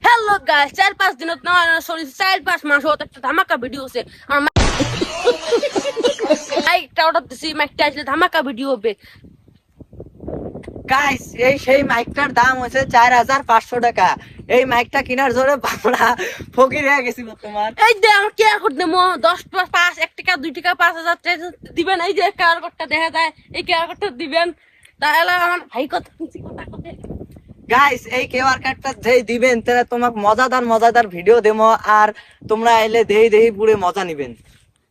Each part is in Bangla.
হ্যালো গাইস, 4-5 দিনত না সরি 4-5 মাস হতে একটা ধামাকা ভিডিও আছে। আমার মাইকটা অর্ডার দিছি, মাইকটা আসলে ধামাকা ভিডিও হবে। গাইস এই সেই মাইকটার দাম হচ্ছে 4500 টাকা। এই মাইকটা কেনার জন্য আমরা ফকির হয়ে গেছি বর্তমান। এই যে আমার কেয়ার কোড নেবো 10 5 1 টাকা 2 টাকা 5000 দিবেন। এই যে কেয়ার কোডটা দেখা যায়, এই কেয়ার কোডটা দিবেন, তাহলে আমার ভাই কথা গাইস এই কিউআর কার্ডটা যেই দিবেন তাহলে তোমাকে মজাদার মজাদার ভিডিও দেবো, আর তোমরা এলে দেই দেই পুরো মজা নিবেন।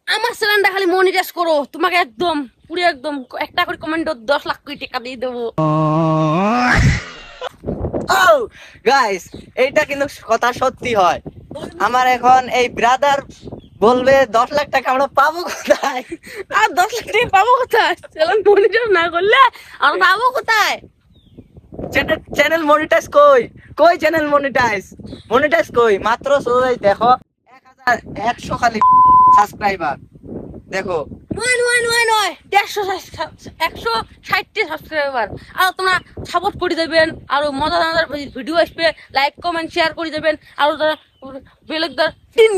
আমার চ্যানেলটা খালি মনিটাইজ করো, তোমাকে একদম পুরো একদম একটা করে কমেন্ট 10 লাখ কোটি টাকা দিয়ে দেবো। ও গাইস এইটা কিন্তু কথা সত্যি হয়। আমার এখন এই ব্রাদার বলবে 10 লাখ টাকা আমরা পাবো কোথায়? আর 10 লাখ টাকা পাবো কোথায়? চ্যানেল মনিটাইজ না করলে আর পাবো কোথায়? চ্যানেল মনিটাইজ কই কই চ্যানেল মনিটাইজ কই? মাত্র সবাই দেখো 1100 খালি সাবস্ক্রাইবার দেখো। নয় 160টি সাবস্ক্রাইবার। আর তোমরা সাপোর্ট করে দেবেন, আর মজাদার ভিডিও আসবে, লাইক কমেন্ট শেয়ার করে দেবেন, আর বেলেকদার 3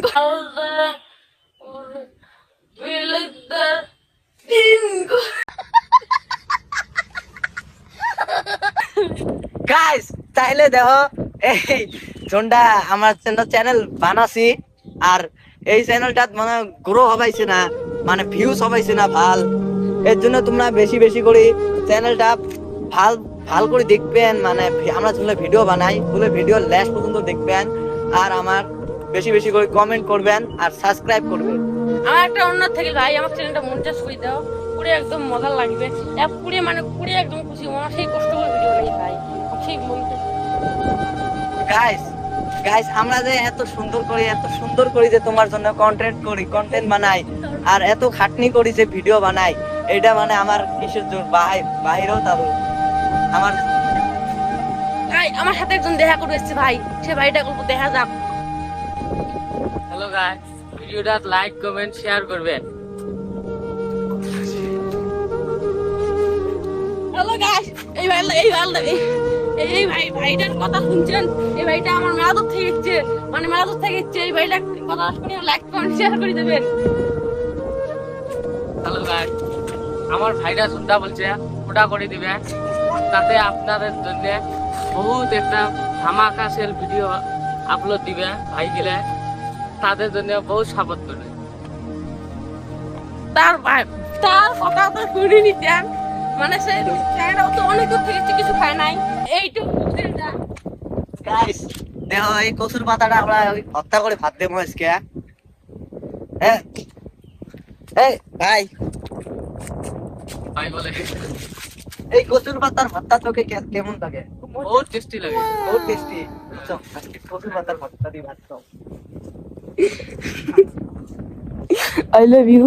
গাইস তাইলে দেখো এই জন্ডা আমার চ্যানেল বানাছি, আর এই চ্যানেলটা মানে গ্রো হবাইছে না, মানে ভিউজ হবাইছে না ভাল। এর জন্য তোমরা বেশি বেশি করে চ্যানেলটা ভাল ভাল করে দেখবেন, মানে আমরা যেগুলো ভিডিও বানাই ওগুলো ভিডিও লাস্ট পর্যন্ত দেখবেন, আর আমার বেশি বেশি করে কমেন্ট করবেন আর সাবস্ক্রাইব করবেন। আমার একটা অন্য থেকে ভাই, আমার চ্যানেলটা মনিটাইজ করে দাও, পুরো একদম মজা লাগবে। পুরো মানে পুরো একদম খুশি, আমার সেই কষ্ট করে ভিডিও বানাই ভাই, সেই গাইস আমরা যে এত সুন্দর করি যে তোমার জন্য কন্টেন্ট বানাই, আর এত খাটনি করি যে ভিডিও বানাই, এটা মানে আমার কিসের জন্য বাহিরেও তারও আমার ভাই আমার সাথে একজন দেখা করে এসেছে ভাই, সে ভাইটা গল্প দেখা যাক। হ্যালো গাইস, ভিডিওটা লাইক কমেন্ট শেয়ার করবেন। হ্যালো গাইস, এই ভাইটার কথা শুনছেন? এই ভাইটা আমার মেলাদুর থেকে ইচ্ছে, মানে মেলাদুর থেকে ইচ্ছে। এই ভাইটা কথা শুনে লাইক কমেন্ট শেয়ার করে দেবেন। হ্যালো গাইস, আমার ভাইরা শুনটা বলছে ওটা করে দিবে, তাতে আপনাদের জন্য বহুত একটা ধামাকা সেল ভিডিও আপলোড দিবে ভাই গেলে, তাদের জন্য বহুত সাপোর্ট করবে। তার কথা তো শুনে নিতেন, মানে সে চ্যানেলটা তো অনেক দূর থেকে ইচ্ছে, কিছু খায় নাই। এইটুকু গাইস দেখো এই কচুর পাতাটা আমরা হত্যা করে ভাত দেবো আজকে। হ্যাঁ এই ভাই, ভাই বলে এই কচুর পাতার ভর্তা তোকে কেমন লাগে? বহুত টেস্টি লাগে। বহুত টেস্টি। আজকে কচুর পাতার ভর্তা দিয়ে ভাত খাও। I love you.